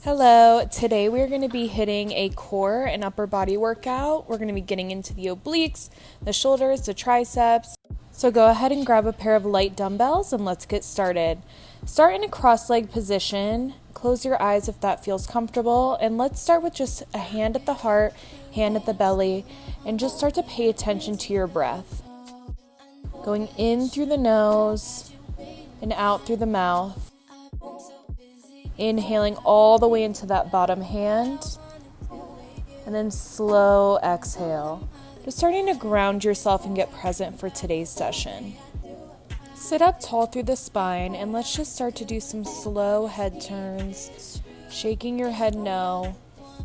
Hello, today we're going to be hitting a core and upper body workout. We're going to be getting into the obliques, the shoulders, the triceps. So go ahead and grab a pair of light dumbbells and let's get started. Start in a cross-legged position. Close your eyes if that feels comfortable. And let's start with just a hand at the heart, hand at the belly, and just start to pay attention to your breath. Going in through the nose and out through the mouth. Inhaling all the way into that bottom hand, and then slow exhale. Just starting to ground yourself and get present for today's session. Sit up tall through the spine, and let's just start to do some slow head turns, shaking your head no,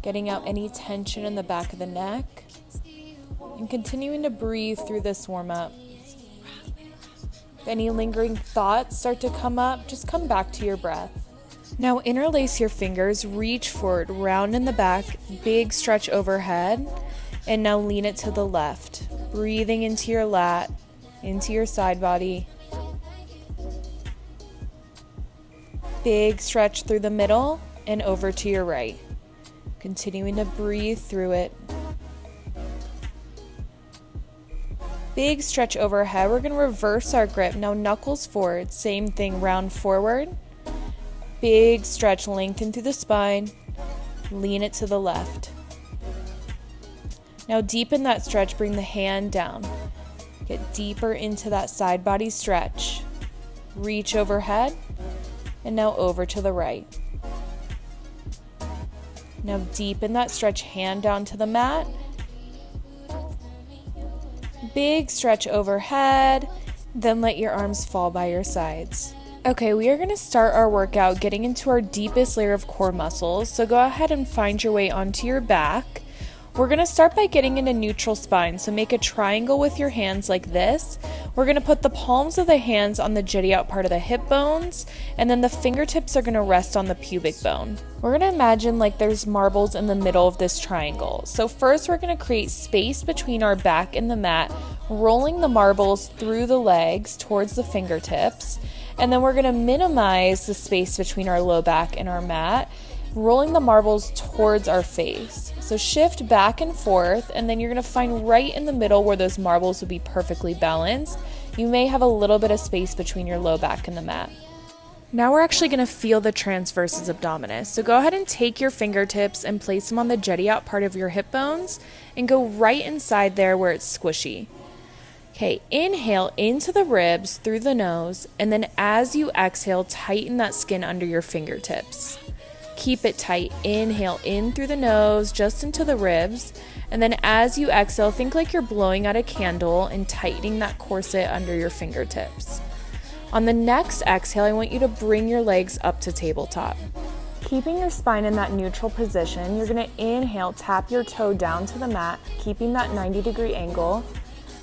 getting out any tension in the back of the neck, and continuing to breathe through this warm-up. If any lingering thoughts start to come up, just come back to your breath. Now interlace your fingers, reach forward, round in the back, big stretch overhead, and now lean it to the left. Breathing into your lat, into your side body. Big stretch through the middle and over to your right. Continuing to breathe through it. Big stretch overhead. We're going to reverse our grip. Now knuckles forward, same thing, round forward. Big stretch, lengthen through the spine, lean it to the left. Now deepen that stretch, bring the hand down. Get deeper into that side body stretch. Reach overhead, and now over to the right. Now deepen that stretch, hand down to the mat. Big stretch overhead, then let your arms fall by your sides. Okay, we are going to start our workout getting into our deepest layer of core muscles. So go ahead and find your way onto your back. We're going to start by getting into neutral spine. So make a triangle with your hands like this. We're going to put the palms of the hands on the jutty out part of the hip bones, and then the fingertips are going to rest on the pubic bone. We're going to imagine like there's marbles in the middle of this triangle. So first we're going to create space between our back and the mat, rolling the marbles through the legs towards the fingertips. And then we're going to minimize the space between our low back and our mat, rolling the marbles towards our face. So shift back and forth, and then you're going to find right in the middle where those marbles will be perfectly balanced. You may have a little bit of space between your low back and the mat. Now we're actually going to feel the transversus abdominis. So go ahead and take your fingertips and place them on the jutty out part of your hip bones and go right inside there where it's squishy. Okay, inhale into the ribs through the nose, and then as you exhale, tighten that skin under your fingertips. Keep it tight. Inhale in through the nose, just into the ribs, and then as you exhale, think like you're blowing out a candle and tightening that corset under your fingertips. On the next exhale, I want you to bring your legs up to tabletop. Keeping your spine in that neutral position, you're going to inhale, tap your toe down to the mat, keeping that 90-degree angle.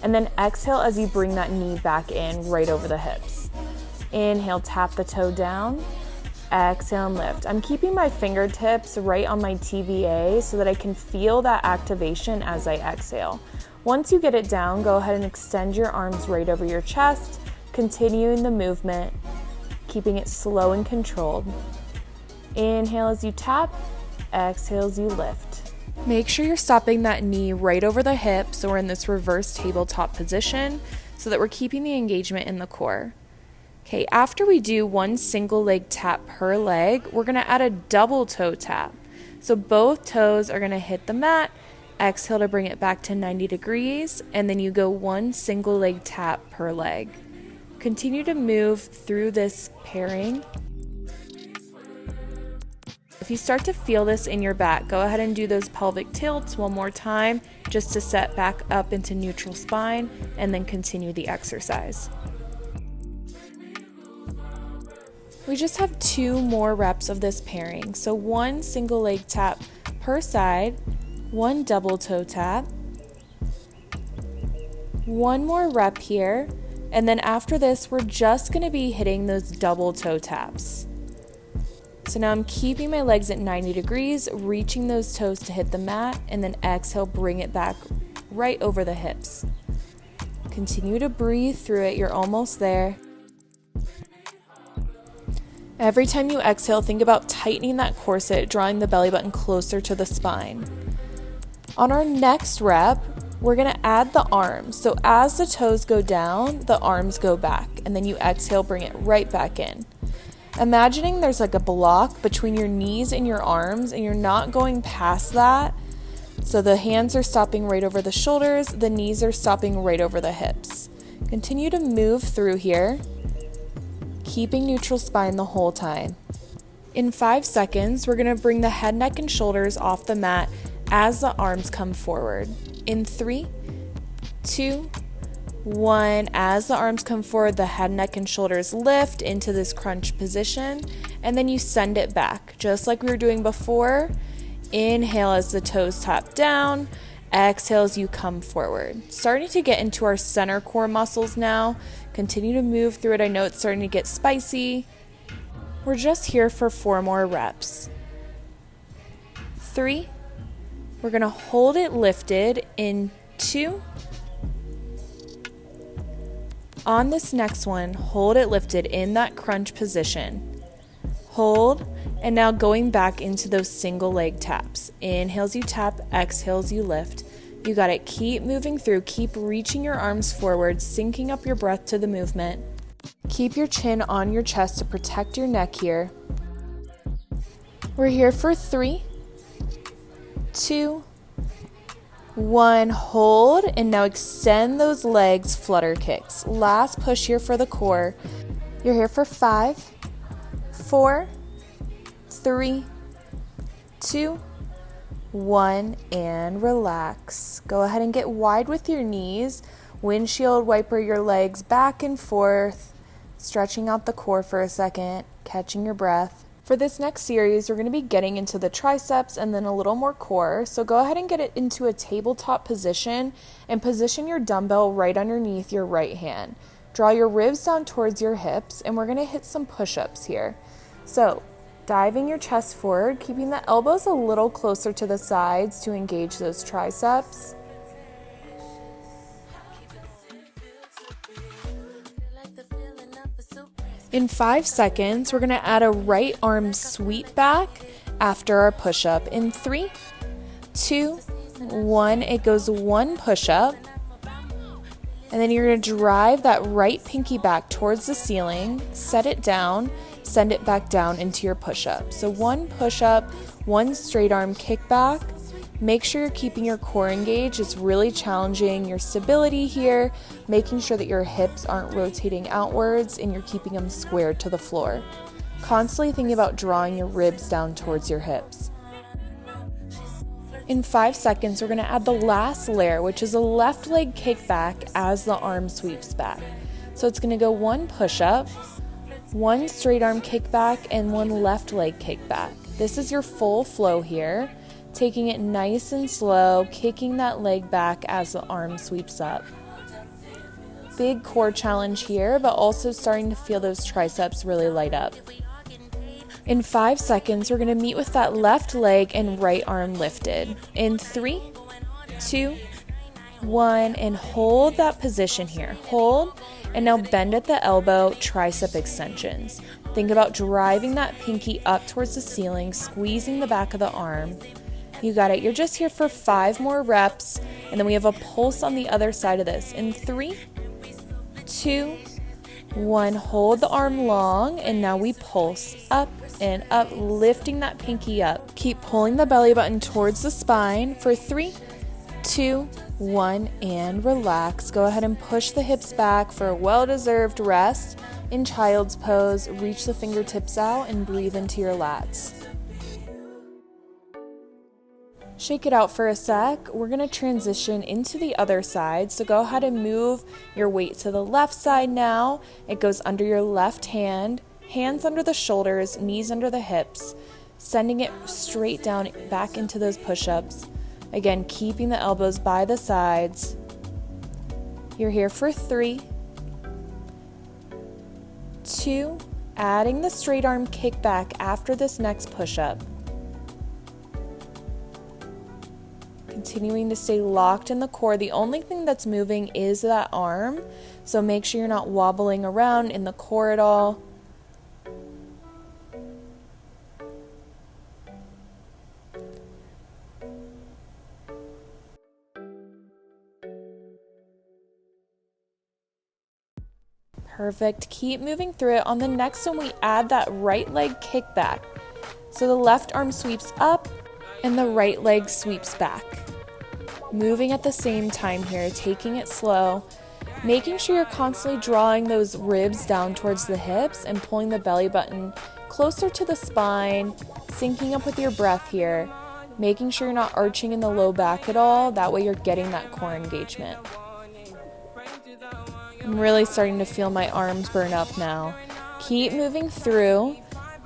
And then exhale as you bring that knee back in right over the hips. Inhale, tap the toe down. Exhale and lift. I'm keeping my fingertips right on my TVA so that I can feel that activation as I exhale. Once you get it down, go ahead and extend your arms right over your chest, continuing the movement, keeping it slow and controlled. Inhale as you tap, exhale as you lift. Make sure you're stopping that knee right over the hip so we're in this reverse tabletop position so that we're keeping the engagement in the core. Okay, after we do one single leg tap per leg, we're going to add a double toe tap. So both toes are going to hit the mat, exhale to bring it back to 90 degrees, and then you go one single leg tap per leg. Continue to move through this pairing. If you start to feel this in your back, go ahead and do those pelvic tilts one more time just to set back up into neutral spine and then continue the exercise. We just have 2 more reps of this pairing. So one single leg tap per side, one double toe tap, one more rep here, and then after this, we're just going to be hitting those double toe taps. So now I'm keeping my legs at 90 degrees, reaching those toes to hit the mat, and then exhale, bring it back right over the hips. Continue to breathe through it. You're almost there. Every time you exhale, think about tightening that corset, drawing the belly button closer to the spine. On our next rep, we're going to add the arms. So as the toes go down, the arms go back, and then you exhale, bring it right back in. Imagining there's like a block between your knees and your arms, and you're not going past that. So the hands are stopping right over the shoulders, the knees are stopping right over the hips. Continue to move through here, keeping neutral spine the whole time. In 5 seconds, we're going to bring the head, neck, and shoulders off the mat as the arms come forward. In 3, 2, 1, as the arms come forward, the head, neck, and shoulders lift into this crunch position, and then you send it back, just like we were doing before. Inhale as the toes tap down, exhale as you come forward. Starting to get into our center core muscles now. Continue to move through it. I know it's starting to get spicy. We're just here for 4 more reps. 3, we're going to hold it lifted in 2. On this next one, hold it lifted in that crunch position. Hold, and now going back into those single leg taps. Inhales you tap, exhales you lift. You got it. Keep moving through. Keep reaching your arms forward, syncing up your breath to the movement. Keep your chin on your chest to protect your neck here. We're here for 3, 2, 1. Hold, and now extend those legs, flutter kicks. Last push here for the core. You're here for 5, 4, 3, 2, 1, and relax. Go ahead and get wide with your knees. Windshield wiper your legs back and forth, stretching out the core for a second, catching your breath. For this next series, we're going to be getting into the triceps and then a little more core. So go ahead and get it into a tabletop position and position your dumbbell right underneath your right hand. Draw your ribs down towards your hips, and we're going to hit some push-ups here. So diving your chest forward, keeping the elbows a little closer to the sides to engage those triceps. In 5 seconds, we're going to add a right arm sweep back after our push-up. In 3, 2, 1, it goes 1 push-up. And then you're going to drive that right pinky back towards the ceiling, set it down, send it back down into your push-up. So 1 push-up, 1 straight arm kickback. Make sure you're keeping your core engaged. It's really challenging your stability here, making sure that your hips aren't rotating outwards and you're keeping them squared to the floor. Constantly thinking about drawing your ribs down towards your hips. In 5 seconds, we're going to add the last layer, which is a left leg kickback as the arm sweeps back. So it's going to go 1 push-up, 1 straight arm kickback, and 1 left leg kickback. This is your full flow here. Taking it nice and slow, kicking that leg back as the arm sweeps up. Big core challenge here, but also starting to feel those triceps really light up. In 5 seconds, we're going to meet with that left leg and right arm lifted. In 3, 2, 1, and hold that position here. Hold, and now bend at the elbow, tricep extensions. Think about driving that pinky up towards the ceiling, squeezing the back of the arm. You got it. You're just here for 5 more reps, and then we have a pulse on the other side of this. In 3, 2, 1, hold the arm long, and now we pulse up and up, lifting that pinky up. Keep pulling the belly button towards the spine for 3, 2, 1, and relax. Go ahead and push the hips back for a well-deserved rest. In child's pose, reach the fingertips out and breathe into your lats. Shake it out for a sec. We're going to transition into the other side. So go ahead and move your weight to the left side now. It goes under your left hand, hands under the shoulders, knees under the hips, sending it straight down back into those push-ups. Again, keeping the elbows by the sides. You're here for 3, 2, adding the straight arm kickback after this next push-up. Continuing to stay locked in the core. The only thing that's moving is that arm, so make sure you're not wobbling around in the core at all. Perfect. Keep moving through it. On the next one, we add that right leg kickback. So the left arm sweeps up and the right leg sweeps back. Moving at the same time here, taking it slow, making sure you're constantly drawing those ribs down towards the hips and pulling the belly button closer to the spine, syncing up with your breath here, making sure you're not arching in the low back at all. That way you're getting that core engagement. I'm really starting to feel my arms burn up now. Keep moving through.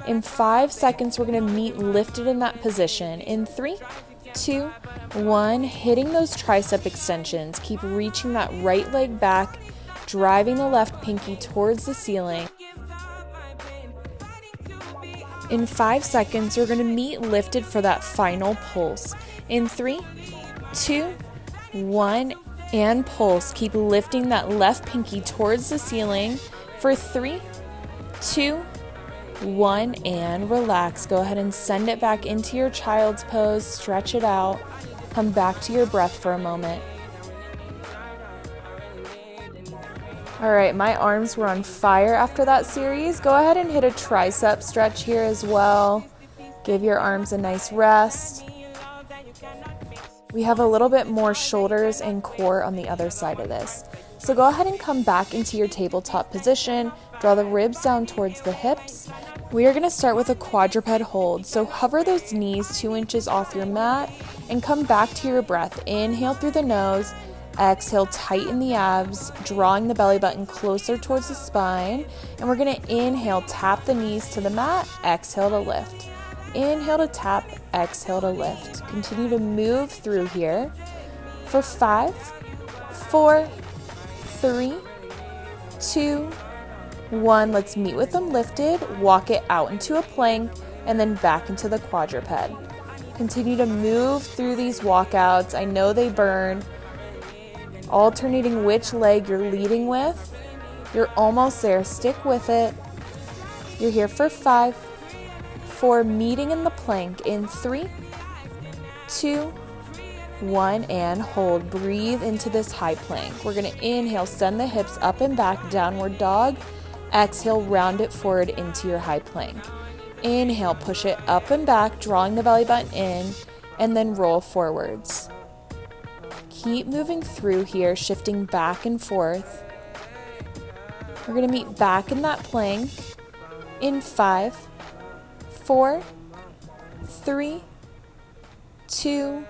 In 5 seconds, we're going to meet lifted in that position. In 3, 2, 1, hitting those tricep extensions. Keep reaching that right leg back, driving the left pinky towards the ceiling. In 5 seconds, we're going to meet lifted for that final pulse. In 3, 2, 1, and pulse. Keep lifting that left pinky towards the ceiling for 3, 2, 1, and relax. Go ahead and send it back into your child's pose. Stretch it out. Come back to your breath for a moment. All right, my arms were on fire after that series. Go ahead and hit a tricep stretch here as well. Give your arms a nice rest. We have a little bit more shoulders and core on the other side of this. So go ahead and come back into your tabletop position. Draw the ribs down towards the hips. We are going to start with a quadruped hold. So hover those knees 2 inches off your mat and come back to your breath. Inhale through the nose. Exhale, tighten the abs, drawing the belly button closer towards the spine. And we're going to inhale, tap the knees to the mat. Exhale to lift. Inhale to tap, exhale to lift. Continue to move through here for 5, 4, 3, 2, 1. Let's meet with them lifted. Walk it out into a plank and then back into the quadruped. Continue to move through these walkouts. I know they burn. Alternating which leg you're leading with. You're almost there. Stick with it. You're here for 5, 4, meeting in the plank in 3, 2, 1, and hold. Breathe into this high plank. We're going to inhale, send the hips up and back, downward dog. Exhale, round it forward into your high plank. Inhale, push it up and back, drawing the belly button in, and then roll forwards. Keep moving through here, shifting back and forth. We're going to meet back in that plank in 5, 4, 3, 2,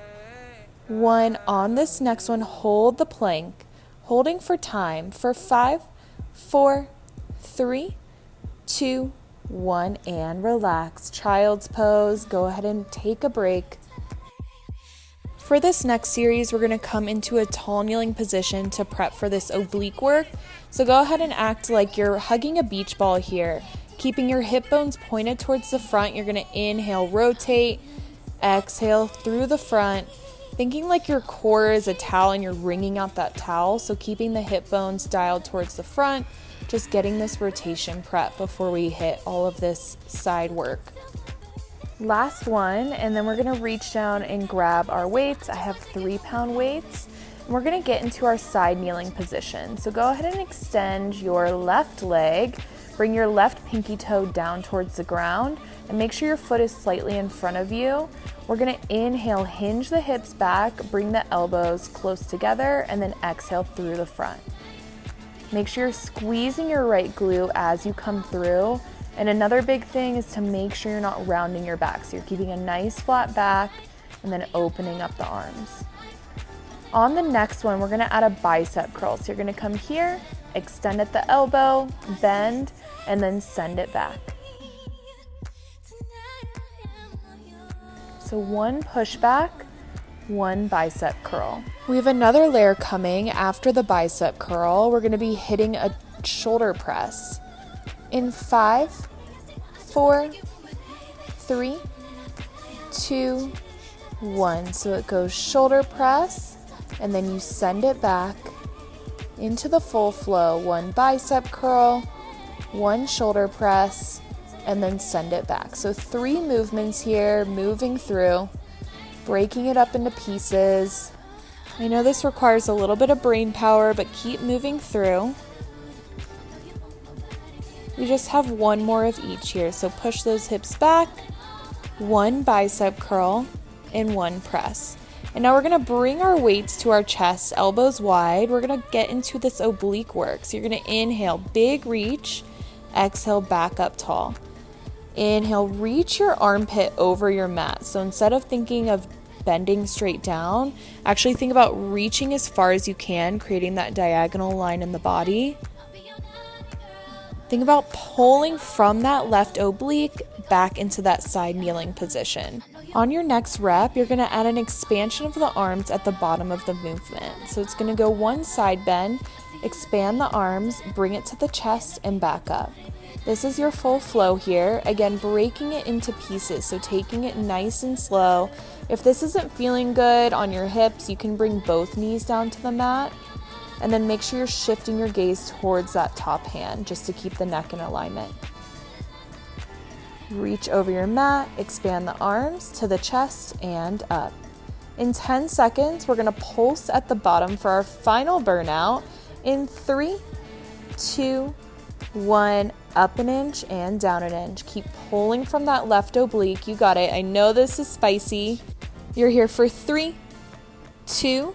1. On this next one, hold the plank, holding for time for 5, 4, 3, 2, 1, and relax. Child's pose. Go ahead and take a break. For this next series, we're going to come into a tall kneeling position to prep for this oblique work. So go ahead and act like you're hugging a beach ball here. Keeping your hip bones pointed towards the front, you're going to inhale, rotate, exhale through the front. Thinking like your core is a towel and you're wringing out that towel. So keeping the hip bones dialed towards the front, just getting this rotation prep before we hit all of this side work. Last one, and then we're going to reach down and grab our weights. I have 3-pound weights, and we're going to get into our side kneeling position. So go ahead and extend your left leg, bring your left pinky toe down towards the ground, and make sure your foot is slightly in front of you. We're going to inhale, hinge the hips back, bring the elbows close together, and then exhale through the front. Make sure you're squeezing your right glute as you come through. And another big thing is to make sure you're not rounding your back. So you're keeping a nice flat back and then opening up the arms. On the next one, we're gonna add a bicep curl. So you're gonna come here, extend at the elbow, bend, and then send it back. So 1 push back, 1 bicep curl. We have another layer coming after the bicep curl. We're gonna be hitting a shoulder press. In 5, 4, 3, 2, 1. So it goes shoulder press, and then you send it back into the full flow. 1 bicep curl, 1 shoulder press, and then send it back. So 3 movements here, moving through, breaking it up into pieces. I know this requires a little bit of brain power, but keep moving through. We just have one more of each here, so push those hips back, one bicep curl, and one press. And now we're gonna bring our weights to our chest, elbows wide. We're gonna get into this oblique work. So you're gonna inhale, big reach, exhale, back up tall. Inhale, reach your armpit over your mat. So instead of thinking of bending straight down, actually think about reaching as far as you can, creating that diagonal line in the body. Think about pulling from that left oblique back into that side kneeling position. On your next rep, you're going to add an expansion of the arms at the bottom of the movement. So it's going to go one side bend, expand the arms, bring it to the chest, and back up. This is your full flow here. Again, breaking it into pieces, so taking it nice and slow. If this isn't feeling good on your hips, you can bring both knees down to the mat. And then make sure you're shifting your gaze towards that top hand just to keep the neck in alignment. Reach over your mat, expand the arms to the chest and up. In 10 seconds, we're gonna pulse at the bottom for our final burnout. In 3, 2, 1, up an inch and down an inch. Keep pulling from that left oblique. You got it. I know this is spicy. You're here for 3, 2,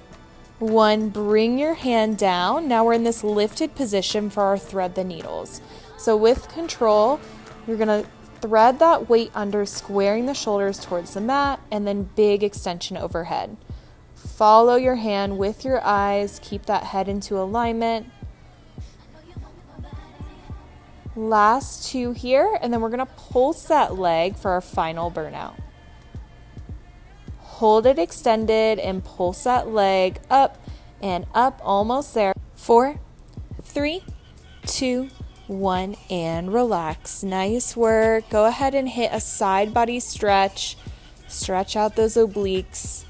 1, bring your hand down. Now we're in this lifted position for our thread the needles. So with control, you're gonna thread that weight under, squaring the shoulders towards the mat, and then big extension overhead. Follow your hand with your eyes, keep that head into alignment. Last 2 here, and then we're gonna pulse that leg for our final burnout. Hold it extended and pulse that leg up and up, almost there. 4, 3, 2, 1, and relax. Nice work. Go ahead and hit a side body stretch. Stretch out those obliques.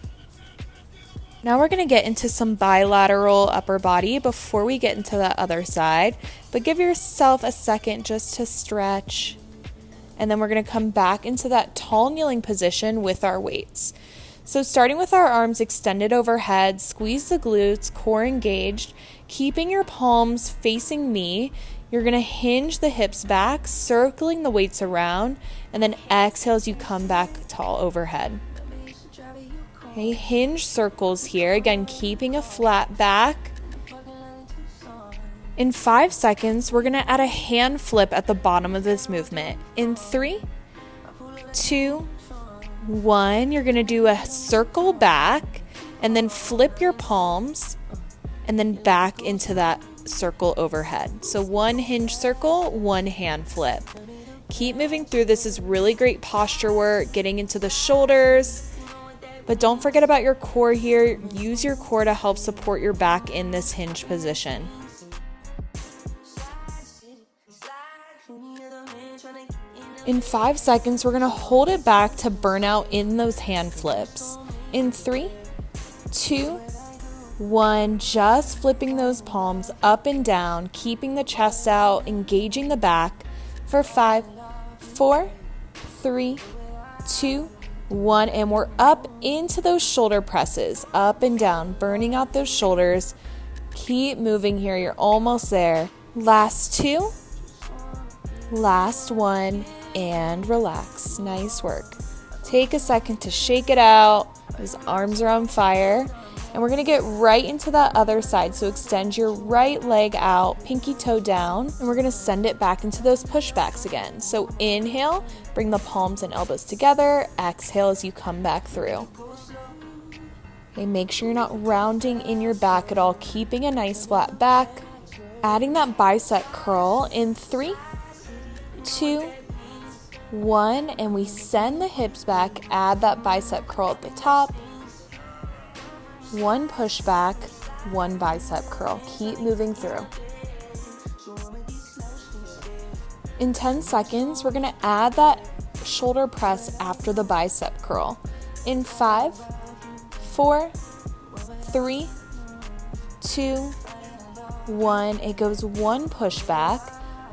Now we're going to get into some bilateral upper body before we get into that other side. But give yourself a second just to stretch. And then we're going to come back into that tall kneeling position with our weights. So starting with our arms extended overhead, squeeze the glutes, core engaged, keeping your palms facing me. You're going to hinge the hips back, circling the weights around, and then exhale as you come back tall overhead. Okay, hinge circles here. Again, keeping a flat back. In 5 seconds, we're going to add a hand flip at the bottom of this movement. In 3, 2, 1, you're going to do a circle back and then flip your palms and then back into that circle overhead. So 1 hinge circle, 1 hand flip. Keep moving through. This is really great posture work, getting into the shoulders. But don't forget about your core here. Use your core to help support your back in this hinge position. In 5 seconds, we're going to hold it back to burn out in those hand flips. In 3, 2, 1, just flipping those palms up and down, keeping the chest out, engaging the back for 5, 4, 3, 2, 1, and we're up into those shoulder presses, up and down, burning out those shoulders. Keep moving here. You're almost there. Last 2, last 1, and relax. Nice work. Take a second to shake it out. Those arms are on fire. And we're going to get right into that other side. So extend your right leg out, pinky toe down, and we're going to send it back into those pushbacks again. So inhale, bring the palms and elbows together. Exhale as you come back through. Okay, make sure you're not rounding in your back at all, keeping a nice flat back. Adding that bicep curl in 3, 2, 1, and we send the hips back, add that bicep curl at the top. 1 push back, 1 bicep curl. Keep moving through. In 10 seconds, we're going to add that shoulder press after the bicep curl. In 5, 4, 3, 2, 1, it goes 1 push back,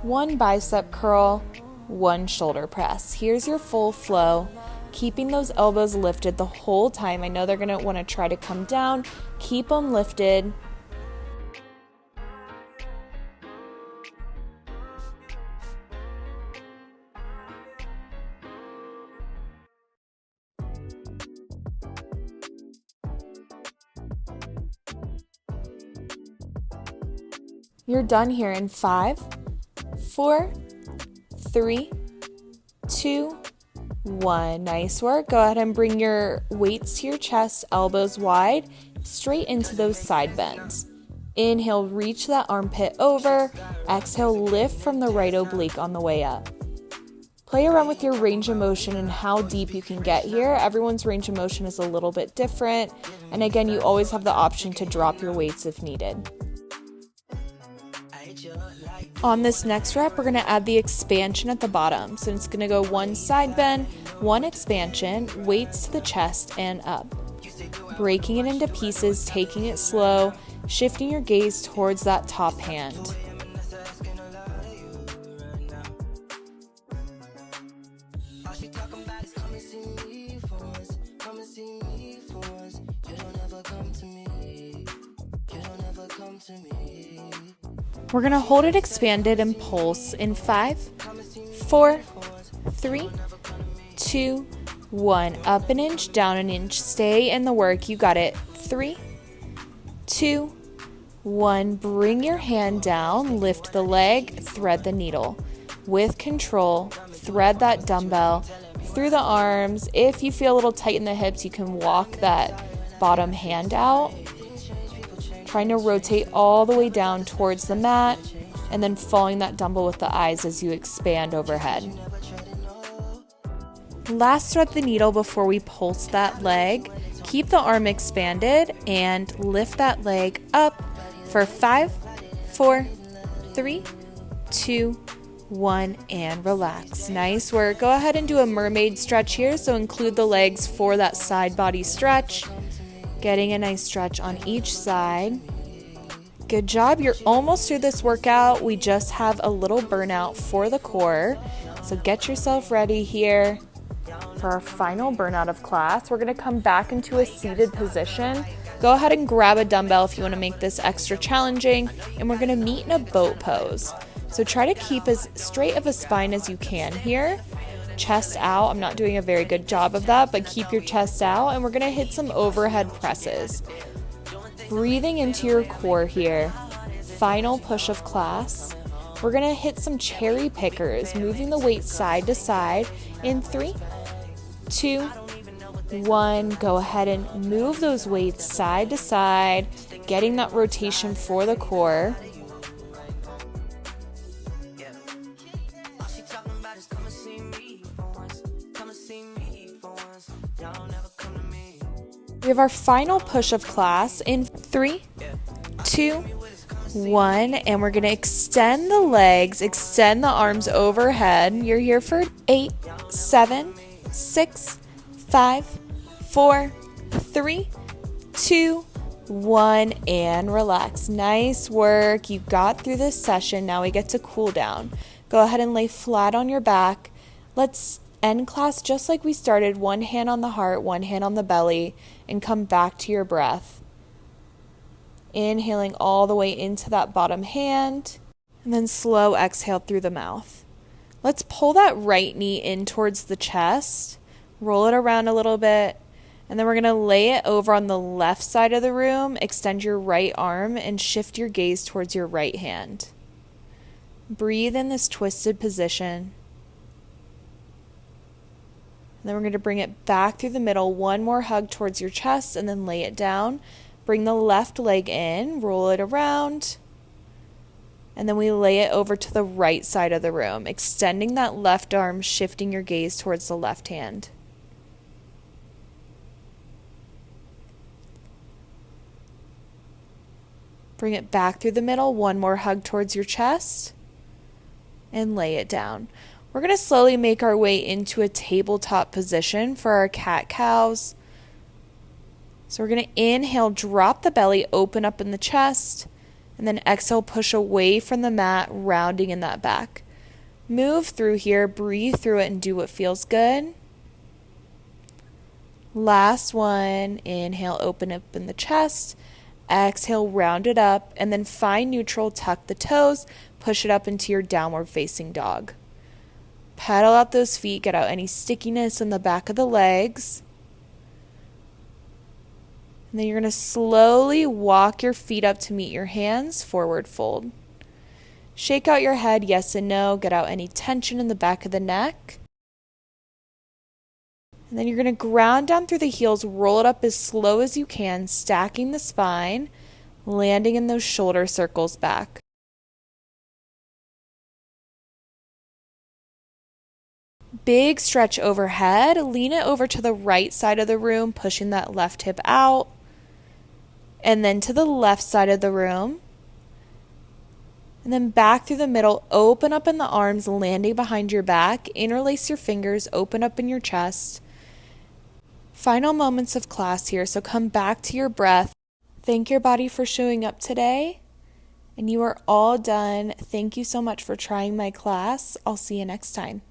1 bicep curl, 1 shoulder press. Here's your full flow. Keeping those elbows lifted the whole time. I know they're going to want to try to come down. Keep them lifted. You're done here in 5, 4, 3, 2, 1. Nice work. Go ahead and bring your weights to your chest, elbows wide, straight into those side bends. Inhale, reach that armpit over. Exhale, lift from the right oblique on the way up. Play around with your range of motion and how deep you can get here. Everyone's range of motion is a little bit different. And again, you always have the option to drop your weights if needed. On this next rep, we're going to add the expansion at the bottom. So it's going to go 1 side bend, 1 expansion, weights to the chest and up. Breaking it into pieces, taking it slow, shifting your gaze towards that top hand. We're going to hold it expanded and pulse in 5, 4, 3, 2, 1. Up an inch, down an inch. Stay in the work. You got it. 3, 2, 1. Bring your hand down, lift the leg, thread the needle. With control, thread that dumbbell through the arms. If you feel a little tight in the hips, you can walk that bottom hand out. Trying to rotate all the way down towards the mat and then following that dumbbell with the eyes as you expand overhead. Last thread the needle before we pulse that leg. Keep the arm expanded and lift that leg up for 5, 4, 3, 2, 1, and relax. Nice work. Go ahead and do a mermaid stretch here. So include the legs for that side body stretch. Getting a nice stretch on each side. Good job. You're almost through this workout. We just have a little burnout for the core. So get yourself ready here for our final burnout of class. We're going to come back into a seated position. Go ahead and grab a dumbbell if you want to make this extra challenging. And we're going to meet in a boat pose. So try to keep as straight of a spine as you can here. Chest out. I'm not doing a very good job of that, but keep your chest out, and we're going to hit some overhead presses. Breathing into your core here. Final push of class. We're going to hit some cherry pickers, moving the weight side to side in 3, 2, 1. Go ahead and move those weights side to side, getting that rotation for the core. We have our final push of class in 3, 2, 1, and we're going to extend the legs, extend the arms overhead. You're here for 8, 7, 6, 5, 4, 3, 2, 1, and relax. Nice work. You got through this session. Now we get to cool down. Go ahead and lay flat on your back. Let's end class just like we started. 1 hand on the heart, 1 hand on the belly, and come back to your breath. Inhaling all the way into that bottom hand, and then slow exhale through the mouth. Let's pull that right knee in towards the chest, roll it around a little bit, and then we're going to lay it over on the left side of the room, extend your right arm, and shift your gaze towards your right hand. Breathe in this twisted position. And then we're going to bring it back through the middle. 1 more hug towards your chest and then lay it down. Bring the left leg in, roll it around. And then we lay it over to the right side of the room, extending that left arm, shifting your gaze towards the left hand. Bring it back through the middle. 1 more hug towards your chest and lay it down. We're going to slowly make our way into a tabletop position for our cat-cows. So we're going to inhale, drop the belly, open up in the chest, and then exhale, push away from the mat, rounding in that back. Move through here, breathe through it, and do what feels good. Last one, inhale, open up in the chest, exhale, round it up, and then find neutral, tuck the toes, push it up into your downward facing dog. Pedal out those feet, get out any stickiness in the back of the legs. And then you're going to slowly walk your feet up to meet your hands, forward fold. Shake out your head, yes and no. Get out any tension in the back of the neck. And then you're going to ground down through the heels, roll it up as slow as you can, stacking the spine, landing in those shoulder circles back. Big stretch overhead. Lean it over to the right side of the room, pushing that left hip out. And then to the left side of the room. And then back through the middle, open up in the arms, landing behind your back. Interlace your fingers, open up in your chest. Final moments of class here, so come back to your breath. Thank your body for showing up today. And you are all done. Thank you so much for trying my class. I'll see you next time.